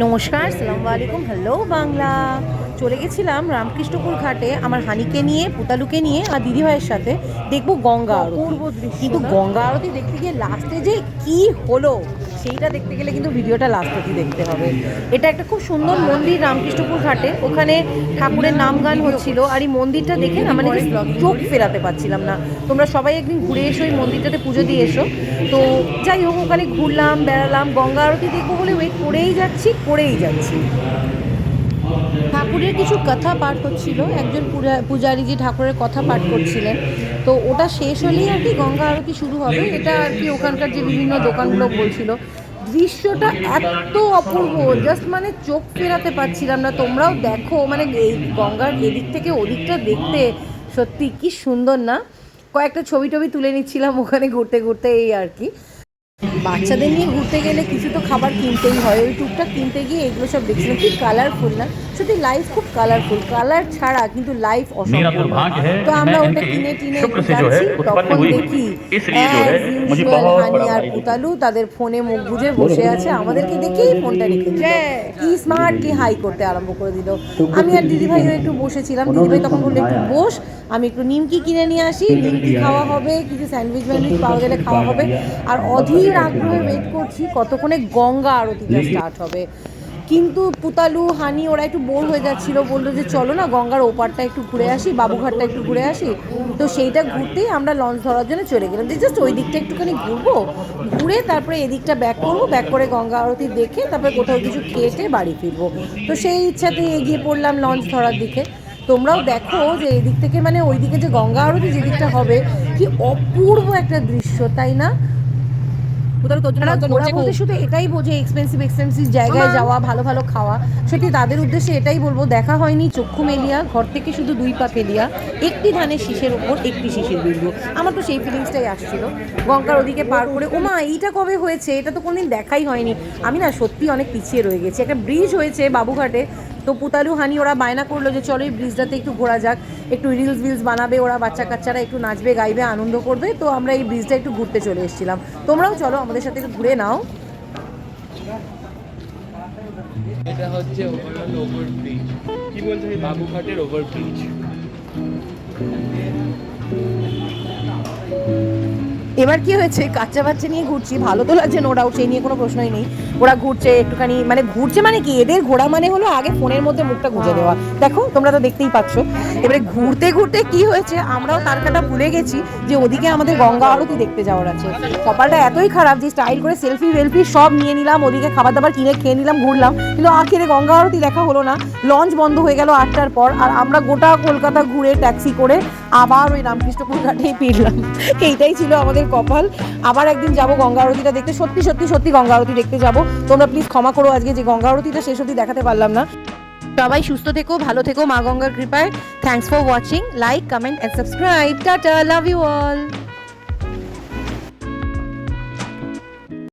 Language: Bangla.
নমস্কার, আসসালামু আলাইকুম। হ্যালো বাংলা। চলে গেছিলাম রামকৃষ্ণপুর ঘাটে আমার হানিকে নিয়ে, পুতালুকে নিয়ে আর দিদিভাইয়ের সাথে দেখবো গঙ্গা আরতি। কিন্তু গঙ্গা আরতি দেখতে গিয়ে লাস্টে যে কি হলো সেইটা দেখতে গেলে কিন্তু ভিডিওটা লাস্ট অবধি দেখতে হবে। এটা একটা খুব সুন্দর মন্দির রামকৃষ্ণপুর ঘাটে, ওখানে ঠাকুরের নাম গান হচ্ছিল। আর এই মন্দিরটা দেখে না মানে চোখ ফেরাতে পারছিলাম না। তোমরা সবাই একদিন ঘুরে এসো, এই মন্দিরটাতে পুজো দিয়ে এসো। তো যাই হোক, ওখানে ঘুরলাম, বেড়ালাম, গঙ্গা আরতি দেখবো বলে ওয়েট করেই যাচ্ছি। ঠাকুরের কিছু কথা পাঠ হচ্ছিল, একজন পূজারীজি ঠাকুরের কথা পাঠ করছিলেন। তো ওটা শেষ হলেই আর কি গঙ্গা আরতি শুরু হবে, এটা আর কি ওখানকার যে বিভিন্ন দোকানগুলো বলছিল। দৃশ্যটা এত অপূর্ব, জাস্ট মানে চোখ ফেরাতে পারছিলাম না। তোমরাও দেখো, মানে এই গঙ্গার এদিক থেকে ওদিকটা দেখতে সত্যি কি সুন্দর না। কয়েকটা ছবি টবি তুলে নিচ্ছিলাম ওখানে ঘুরতে ঘুরতে, এই আর কি। বাচ্চাদের নিয়ে ঘুরতে গেলে কিছু তো খাবার কিনতেই হয়, ওই টুকটাক কিনতে গিয়ে এগুলো সব দেখছিলাম। কি কালারফুল না, সত্যি লাইফ খুব কালারফুল। কালার ছাড়া কিন্তু লাইফ অসম্পূর্ণ। তো আমরা ওটা কিনে টিনে যাচ্ছি, তখন দেখি হানি আর পুতালু তাদের ফোনে মুখ বুঝে বসে আছে। আমাদেরকে দেখেই ফোনটা রেখে দিল, কি স্মার্টলি হাই করতে আরম্ভ করে দিল। আমি আর দিদিভাইও একটু বসেছিলাম, দিদিভাই তখন বললো একটু বস, আমি একটু নিমকি কিনে নিয়ে আসি, নিমকি খাওয়া হবে, কিছু স্যান্ডউইচ ম্যান্ডউইচ পাওয়া গেলে খাওয়া হবে। আর অধীর আগ্রহে ওয়েট করছি কতক্ষণে গঙ্গা আরতিটা স্টার্ট হবে। কিন্তু পুতালু, হানি ওরা একটু বোর হয়ে যাচ্ছিল, বললো যে চলো না গঙ্গার ওপারটা একটু ঘুরে আসি, বাবুঘাটটা একটু ঘুরে আসি। তো সেইটা ঘুরতেই আমরা লঞ্চ ধরার জন্য চলে গেলাম, যে জাস্ট ওই দিকটা একটুখানি ঘুরবো, ঘুরে তারপরে এদিকটা ব্যাক করবো, ব্যাক করে গঙ্গা আরতি দেখে তারপরে কোথাও কিছু খেয়ে বাড়ি ফিরবো। তো সেই ইচ্ছাতে এগিয়ে পড়লাম লঞ্চ ধরার দিকে। তোমরাও দেখো যে এদিক থেকে মানে ওইদিকে যে গঙ্গা আরতি যেদিকটা হবে, কি অপূর্ব একটা দৃশ্য, তাই না? ওরা বলতে শুধু এটাই বোঝে এক্সপেন্সিভ জায়গায় যাওয়া, ভালো ভালো খাওয়া। সত্যি তাদের উদ্দেশ্যে এটাই বলবো, দেখা হয়নি চক্ষু মেলিয়া, ঘর থেকে শুধু দুই পা ফেলিয়া, একটি ধানের শীষের ওপর একটি শিশির বিন্দু। আমার তো সেই ফিলিংসটাই আসছিল গঙ্গার ওদিকে পার করে। ওমা, এইটা কবে হয়েছে, এটা তো কোনোদিন দেখাই হয়নি। আমি না সত্যি অনেক পিছিয়ে রয়ে গেছি। একটা ব্রিজ হয়েছে বাবুঘাটে, তো পুতালু হানি ওরা বায়না করলো যে চলো এই ব্রিজটাতে একটু ঘোরা যাক, একটু রিলস বানাবে ওরা, বাচ্চা কাচ্চারা একটু নাচবে গাইবে আনন্দ করবে। তো আমরা এই ব্রিজটা একটু ঘুরতে চলে এসেছিলাম। তোমরাও চলো আমাদের সাথে একটু ঘুরে নাও। এটা হচ্ছে ওভারব্রিজ, কি বলছে বাবুঘাটের ওভারব্রিজ। এবার কি হয়েছে, বাচ্চা নিয়ে ঘুরছি, ভালো তো লাগছে নো ডাউট, সেই নিয়ে কোনো প্রশ্নই নেই। ওরা ঘুরছে একটুখানি, মানে ঘুরছে মানে কি, এদের ঘোরা মানে হলো আগে ফোনের মধ্যে মুখটা গুঁজে দেওয়া। দেখো তোমরা তো দেখতেই পাচ্ছ। এবারে ঘুরতে ঘুরতে কি হয়েছে, আমরাও তার কাটা ভুলে গেছি যে ওদিকে আমাদের গঙ্গা আরতি দেখতে যাওয়ার আছে। কপালটা এতই খারাপ যে স্টাইল করে সেলফি সব নিয়ে নিলাম, ওদিকে খাবার দাবার কিনে খেয়ে নিলাম, ঘুরলাম, কিন্তু আখেরে গঙ্গা আরতি দেখা হলো না। লঞ্চ বন্ধ হয়ে গেল 8টার পর, আর আমরা গোটা কলকাতা ঘুরে ট্যাক্সি করে আবার ওই রামকৃষ্ণপুর ঘাটেই ফিরলাম। এইটাই ছিল আমাদের কপাল। আবার একদিন যাবো গঙ্গা আরতিটা দেখতে, সত্যি গঙ্গা আরতি দেখতে যাবো। তোমরা প্লিজ ক্ষমা করো আজকে যে গঙ্গা আরতিটা শেষ অবধি দেখাতে পারলাম না। সবাই সুস্থ থেকো, ভালো থেকো, মা গঙ্গার কৃপায়। Thanks for watching. Like, comment and subscribe. Tata, love you all.